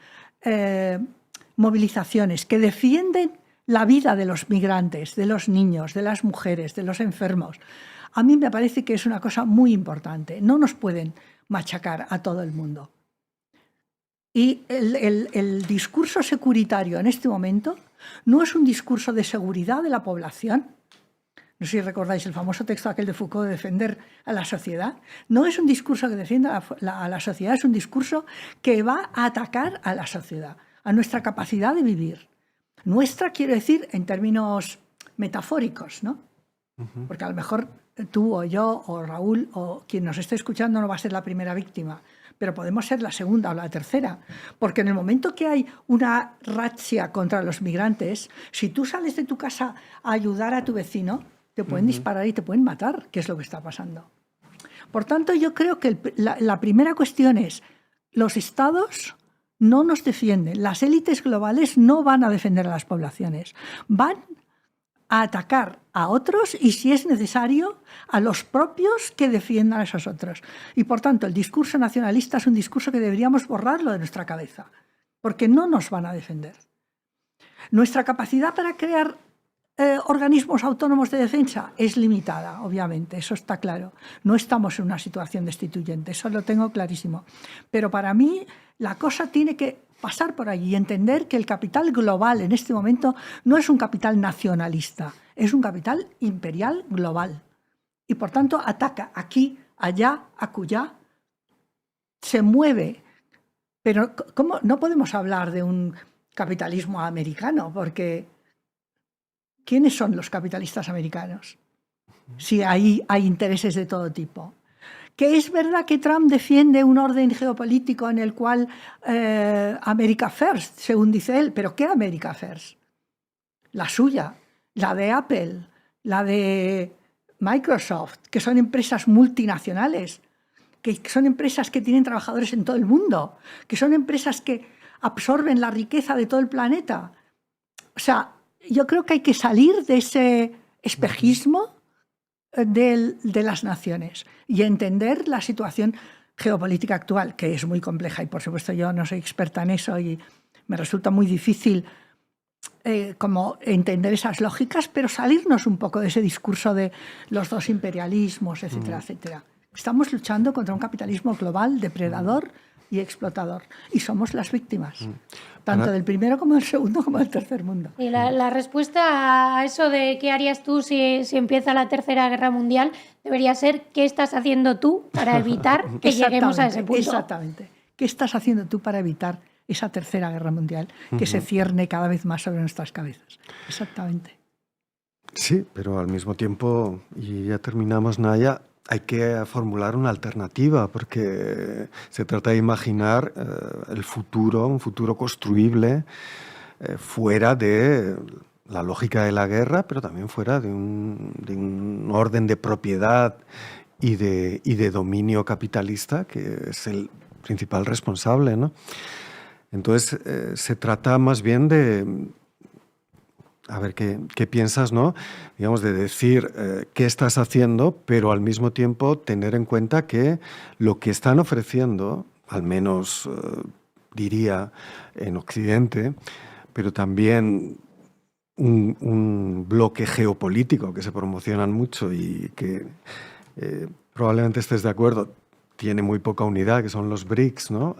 movilizaciones que defienden la vida de los migrantes, de los niños, de las mujeres, de los enfermos, a mí me parece que es una cosa muy importante. No nos pueden machacar a todo el mundo. Y el discurso securitario en este momento no es un discurso de seguridad de la población. No sé si recordáis el famoso texto aquel de Foucault de defender a la sociedad. No es un discurso que defienda a la sociedad, es un discurso que va a atacar a la sociedad, a nuestra capacidad de vivir. Nuestra, quiero decir, en términos metafóricos, ¿no? Porque a lo mejor tú o yo o Raúl o quien nos esté escuchando no va a ser la primera víctima, pero podemos ser la segunda o la tercera, porque en el momento que hay una razzia contra los migrantes, si tú sales de tu casa a ayudar a tu vecino, te pueden disparar y te pueden matar, que es lo que está pasando. Por tanto, yo creo que la primera cuestión es, los estados no nos defienden, las élites globales no van a defender a las poblaciones, van a atacar a otros y, si es necesario, a los propios que defiendan a esos otros. Y, por tanto, el discurso nacionalista es un discurso que deberíamos borrarlo de nuestra cabeza, porque no nos van a defender. Nuestra capacidad para crear organismos autónomos de defensa es limitada, obviamente, eso está claro. No estamos en una situación destituyente, eso lo tengo clarísimo. Pero para mí la cosa tiene que pasar por allí y entender que el capital global en este momento no es un capital nacionalista, es un capital imperial global. Y por tanto ataca aquí, allá, acullá, se mueve. Pero ¿cómo? No podemos hablar de un capitalismo americano, porque ¿quiénes son los capitalistas americanos? Si hay intereses de todo tipo. Que es verdad que Trump defiende un orden geopolítico en el cual America First, según dice él, pero ¿qué America First? La suya, la de Apple, la de Microsoft, que son empresas multinacionales, que son empresas que tienen trabajadores en todo el mundo, que son empresas que absorben la riqueza de todo el planeta. O sea, yo creo que hay que salir de ese espejismo de las naciones y entender la situación geopolítica actual, que es muy compleja y por supuesto yo no soy experta en eso y me resulta muy difícil como entender esas lógicas, pero salirnos un poco de ese discurso de los dos imperialismos, etcétera, etcétera. Estamos luchando contra un capitalismo global, depredador y explotador, y somos las víctimas, tanto del primero como del segundo como del tercer mundo. Y la respuesta a eso de qué harías tú si empieza la Tercera Guerra Mundial debería ser ¿qué estás haciendo tú para evitar que lleguemos a ese punto? Exactamente. ¿Qué estás haciendo tú para evitar esa Tercera Guerra Mundial que se cierne cada vez más sobre nuestras cabezas? Exactamente. Sí, pero al mismo tiempo, y ya terminamos, Naya, hay que formular una alternativa porque se trata de imaginar el futuro, un futuro construible fuera de la lógica de la guerra, pero también fuera de un orden de propiedad y de dominio capitalista que es el principal responsable, ¿no? Entonces se trata más bien de... A ver, ¿qué piensas, no? Digamos, de decir qué estás haciendo, pero al mismo tiempo tener en cuenta que lo que están ofreciendo, al menos diría en Occidente, pero también un bloque geopolítico que se promocionan mucho y que probablemente estés de acuerdo, tiene muy poca unidad, que son los BRICS, ¿no?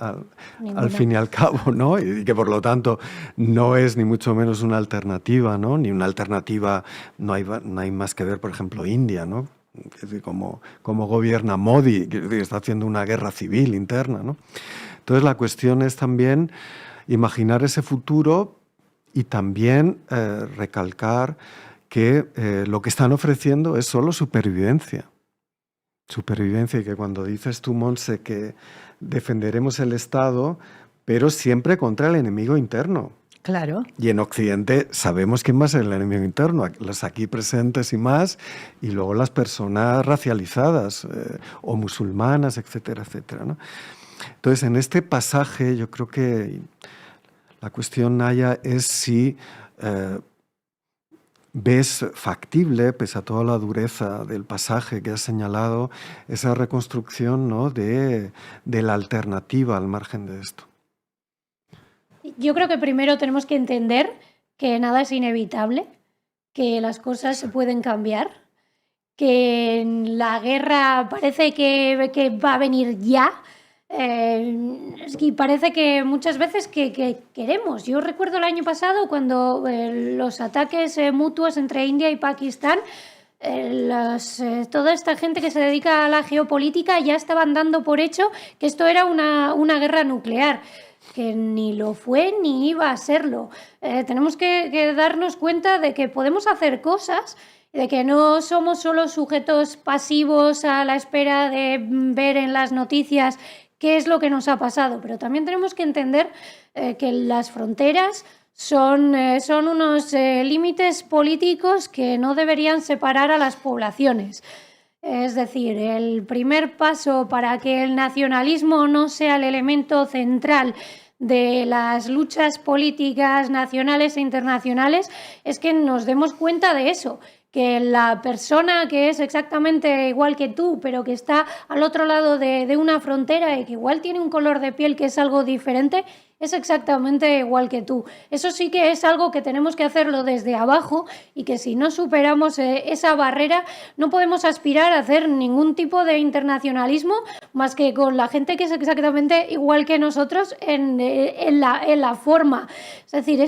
Al fin y al cabo, ¿no? Y que por lo tanto no es ni mucho menos una alternativa, ¿no? Ni una alternativa, no hay más que ver, por ejemplo, India, ¿no? Es decir, como gobierna Modi, que está haciendo una guerra civil interna, ¿no? Entonces la cuestión es también imaginar ese futuro y también recalcar que lo que están ofreciendo es solo supervivencia. Supervivencia, y que cuando dices tú, Montse, que defenderemos el Estado, pero siempre contra el enemigo interno. Claro. Y en Occidente sabemos quién va a ser el enemigo interno, los aquí presentes y más, y luego las personas racializadas o musulmanas, etcétera, etcétera, ¿no? Entonces, en este pasaje yo creo que la cuestión, Naya, es si ves factible, pese a toda la dureza del pasaje que has señalado, esa reconstrucción, ¿no? de la alternativa al margen de esto. Yo creo que primero tenemos que entender que nada es inevitable, que las cosas se pueden cambiar, que la guerra parece que va a venir ya. Y parece que muchas veces que queremos. Yo recuerdo el año pasado cuando los ataques mutuos entre India y Pakistán, toda esta gente que se dedica a la geopolítica ya estaban dando por hecho que esto era una guerra nuclear, que ni lo fue ni iba a serlo. Tenemos que darnos cuenta de que podemos hacer cosas, de que no somos solo sujetos pasivos a la espera de ver en las noticias qué es lo que nos ha pasado, pero también tenemos que entender que las fronteras son unos límites políticos que no deberían separar a las poblaciones. Es decir, el primer paso para que el nacionalismo no sea el elemento central de las luchas políticas nacionales e internacionales es que nos demos cuenta de eso, que la persona que es exactamente igual que tú, pero que está al otro lado de una frontera y que igual tiene un color de piel que es algo diferente, es exactamente igual que tú. Eso sí que es algo que tenemos que hacerlo desde abajo y que si no superamos esa barrera no podemos aspirar a hacer ningún tipo de internacionalismo más que con la gente que es exactamente igual que nosotros en la forma. Es decir,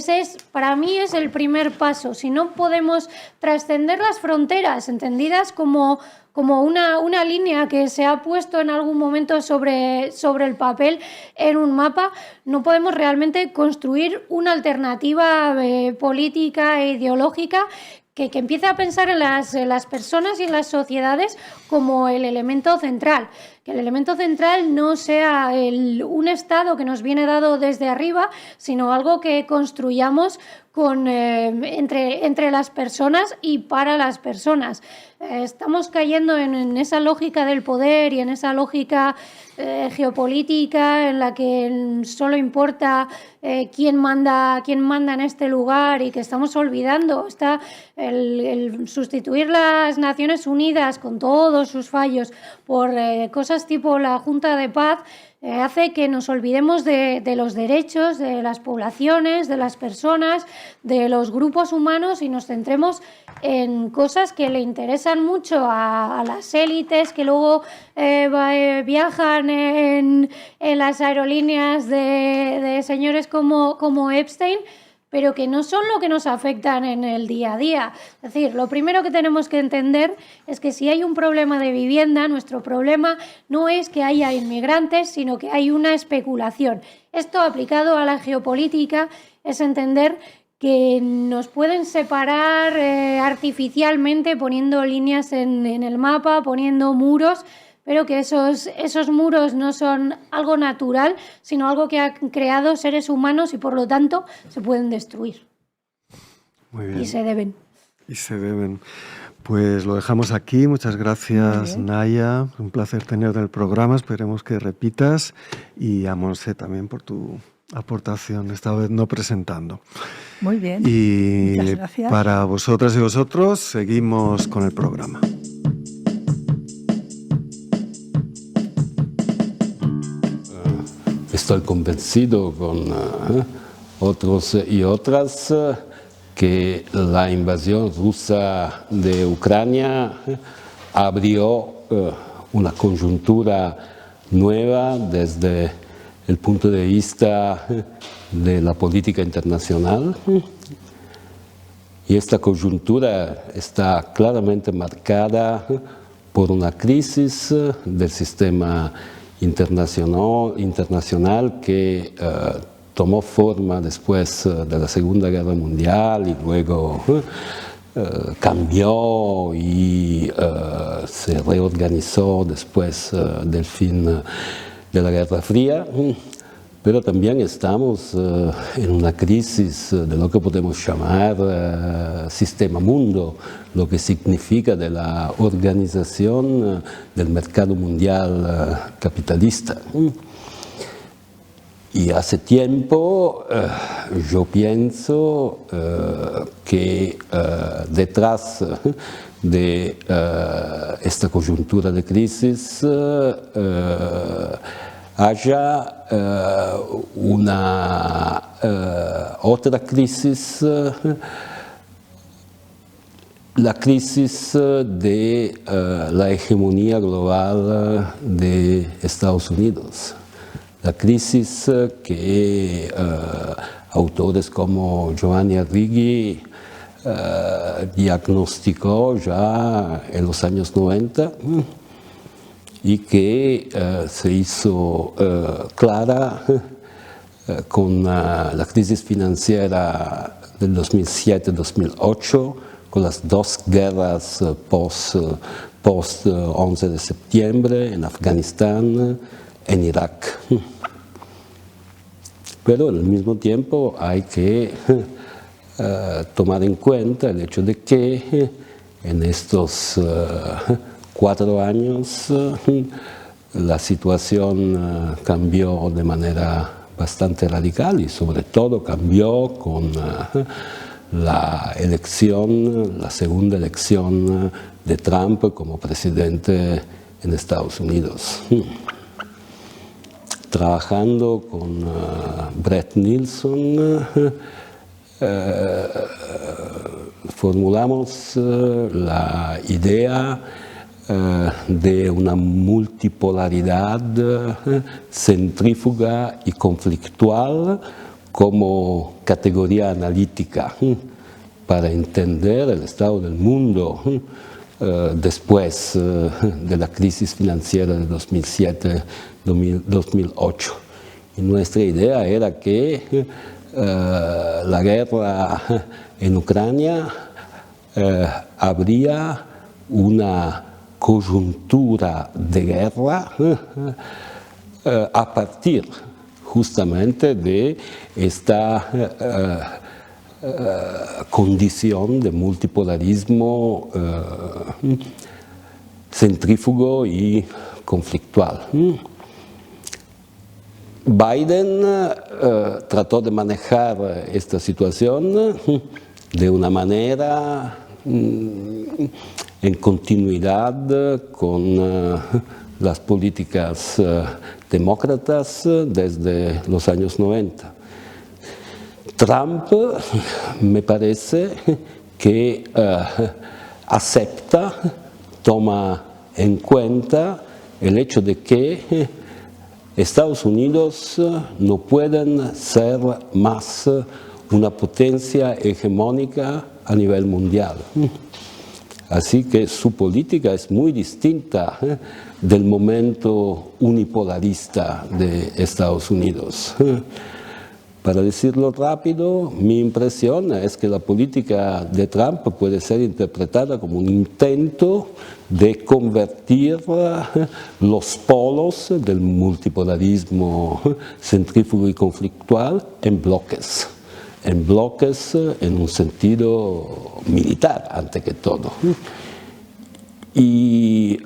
para mí es el primer paso. Si no podemos trascender las fronteras entendidas como una línea que se ha puesto en algún momento sobre el papel en un mapa, no podemos realmente construir una alternativa política e ideológica que empiece a pensar en las personas y en las sociedades como el elemento central. que el elemento central no sea un Estado que nos viene dado desde arriba, sino algo que construyamos entre las personas y para las personas. Estamos cayendo en esa lógica del poder y en esa lógica geopolítica en la que solo importa quién manda en este lugar, y que estamos olvidando el sustituir las Naciones Unidas con todos sus fallos por cosas tipo la Junta de Paz. Hace que nos olvidemos de los derechos de las poblaciones, de las personas, de los grupos humanos, y nos centremos en cosas que le interesan mucho a las élites que luego viajan en las aerolíneas de señores como Epstein, pero que no son lo que nos afectan en el día a día. Es decir, lo primero que tenemos que entender es que si hay un problema de vivienda, nuestro problema no es que haya inmigrantes, sino que hay una especulación. Esto, aplicado a la geopolítica, es entender que nos pueden separar artificialmente poniendo líneas en el mapa, poniendo muros, pero que esos muros no son algo natural, sino algo que han creado seres humanos y por lo tanto se pueden destruir. Muy bien. Y se deben. Y se deben. Pues lo dejamos aquí. Muchas gracias, Naya. Un placer tenerte en el programa. Esperemos que repitas. Y a Montse también por tu aportación, esta vez no presentando. Muy bien. Y muchas gracias. Para vosotras y vosotros, seguimos con el programa. Estoy convencido con otros y otras que la invasión rusa de Ucrania abrió una coyuntura nueva desde el punto de vista de la política internacional. Y esta coyuntura está claramente marcada por una crisis del sistema internacional que tomó forma después de la Segunda Guerra Mundial y luego cambió y se reorganizó después del fin de la Guerra Fría. Pero también estamos en una crisis de lo que podemos llamar sistema mundo, lo que significa de la organización del mercado mundial capitalista. Y hace tiempo yo pienso que detrás de esta coyuntura de crisis haya una otra crisis, la crisis de la hegemonía global de Estados Unidos. La crisis que autores como Giovanni Arrighi diagnosticó ya en los años 90 y que se hizo clara con la crisis financiera del 2007-2008, con las dos guerras post 11 de septiembre en Afganistán, en Irak. Pero al mismo tiempo hay que tomar en cuenta el hecho de que en estos 4 años la situación cambió de manera bastante radical y sobre todo cambió con la elección, la segunda elección de Trump como presidente en Estados Unidos. Trabajando con Brett Nilsson, formulamos la idea de una multipolaridad centrífuga y conflictual como categoría analítica para entender el estado del mundo después de la crisis financiera de 2007-2008. Y nuestra idea era que la guerra en Ucrania habría una coyuntura de guerra a partir justamente de esta condición de multipolarismo centrífugo y conflictual. Biden trató de manejar esta situación de una manera en continuidad con las políticas demócratas desde los años 90. Trump me parece que acepta, toma en cuenta el hecho de que Estados Unidos no pueden ser más una potencia hegemónica a nivel mundial. Así que su política es muy distinta del momento unipolarista de Estados Unidos. Para decirlo rápido, mi impresión es que la política de Trump puede ser interpretada como un intento de convertir los polos del multipolarismo centrífugo y conflictual en bloques en un sentido militar, ante que todo. Y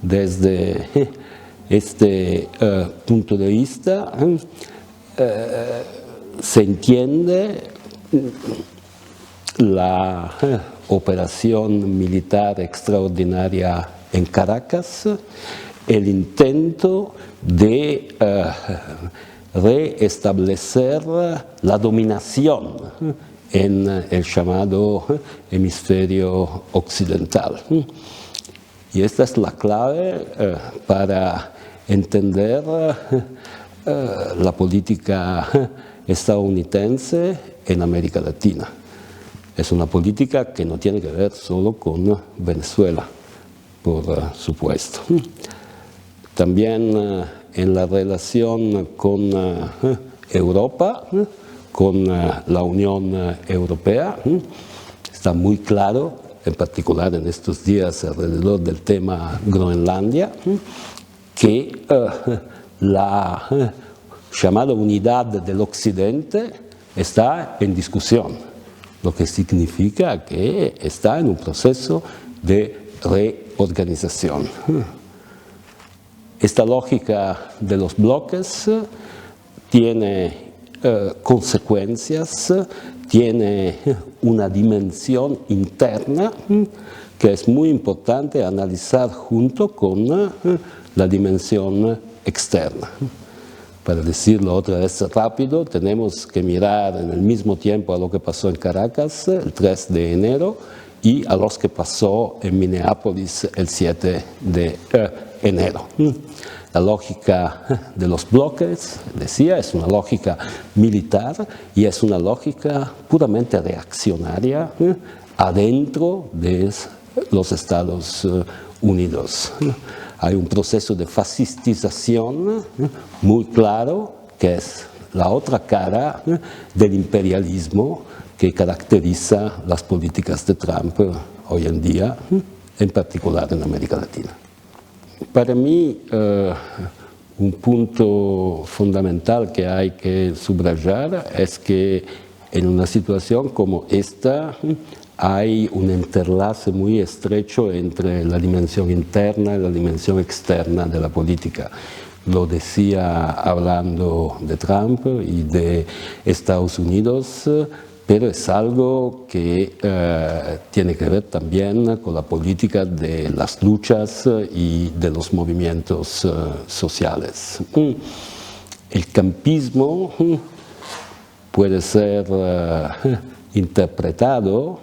desde este punto de vista, se entiende la operación militar extraordinaria en Caracas, el intento de reestablecer la dominación en el llamado hemisferio occidental. Y esta es la clave para entender la política estadounidense en América Latina. Es una política que no tiene que ver solo con Venezuela, por supuesto. También en la relación con Europa, con la Unión Europea, está muy claro, en particular en estos días alrededor del tema Groenlandia, que la llamada unidad del Occidente está en discusión, lo que significa que está en un proceso de reorganización. Esta lógica de los bloques tiene consecuencias, tiene una dimensión interna que es muy importante analizar junto con la dimensión externa. Para decirlo otra vez rápido, tenemos que mirar en el mismo tiempo a lo que pasó en Caracas el 3 de enero y a lo que pasó en Minneapolis el 7 de enero. La lógica de los bloques, decía, es una lógica militar y es una lógica puramente reaccionaria adentro de los Estados Unidos. Hay un proceso de fascistización muy claro, que es la otra cara del imperialismo que caracteriza las políticas de Trump hoy en día, en particular en América Latina. Para mí, un punto fundamental que hay que subrayar es que en una situación como esta hay un entrelace muy estrecho entre la dimensión interna y la dimensión externa de la política. Lo decía hablando de Trump y de Estados Unidos, pero es algo que tiene que ver también con la política de las luchas y de los movimientos sociales. El campismo puede ser interpretado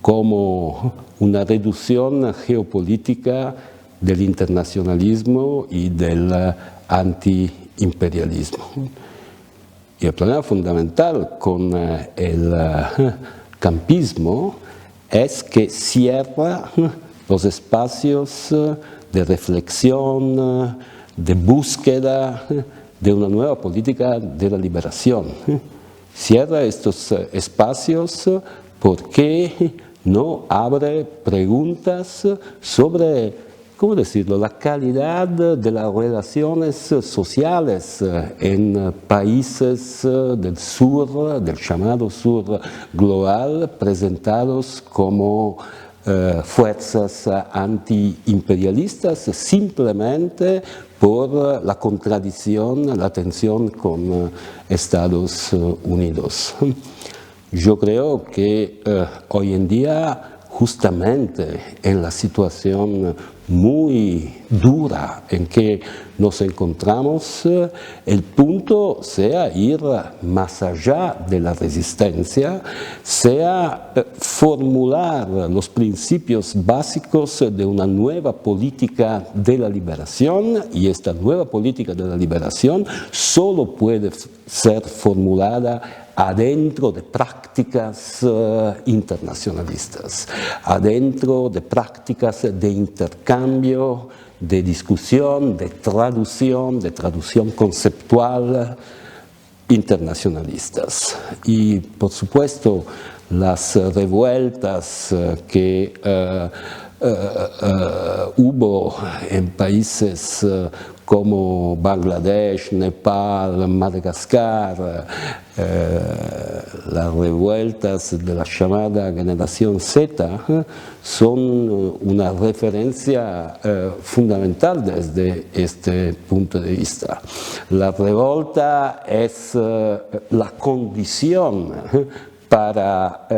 como una reducción geopolítica del internacionalismo y del antiimperialismo. Y el problema fundamental con el campismo es que cierra los espacios de reflexión, de búsqueda de una nueva política de la liberación. Cierra estos espacios porque no abre preguntas sobre, ¿cómo decirlo?, la calidad de las relaciones sociales en países del sur, del llamado sur global, presentados como fuerzas antiimperialistas simplemente por la contradicción, la tensión con Estados Unidos. Yo creo que hoy en día, justamente en la situación muy dura en que nos encontramos, el punto sea ir más allá de la resistencia, sea formular los principios básicos de una nueva política de la liberación, y esta nueva política de la liberación solo puede ser formulada adentro de prácticas internacionalistas, adentro de prácticas de intercambio, de discusión, de traducción conceptual internacionalistas. Y por supuesto las revueltas que hubo en países como Bangladesh, Nepal, Madagascar, las revueltas de la llamada generación Z son una referencia fundamental desde este punto de vista. La revolta es la condición para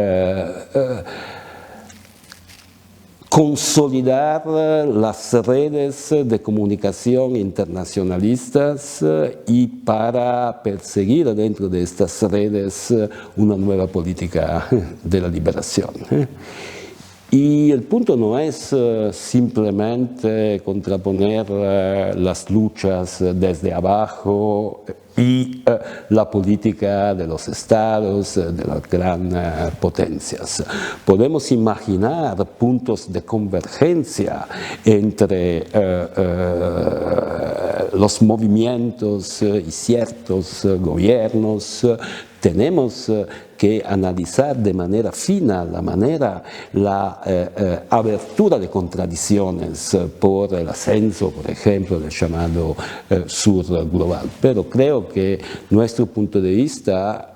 consolidar las redes de comunicación internacionalistas y para perseguir dentro de estas redes una nueva política de la liberación. Y el punto no es simplemente contraponer las luchas desde abajo y la política de los estados, de las grandes potencias. Podemos imaginar puntos de convergencia entre los movimientos y ciertos gobiernos. Tenemos que analizar de manera fina la abertura de contradicciones por el ascenso, por ejemplo, del llamado sur global. Pero creo que nuestro punto de vista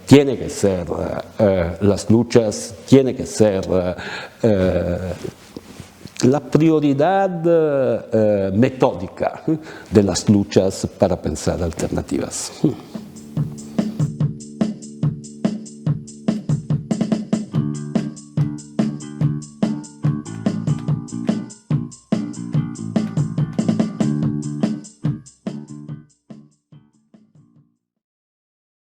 tiene que ser, las luchas, tiene que ser la prioridad metódica de las luchas para pensar alternativas.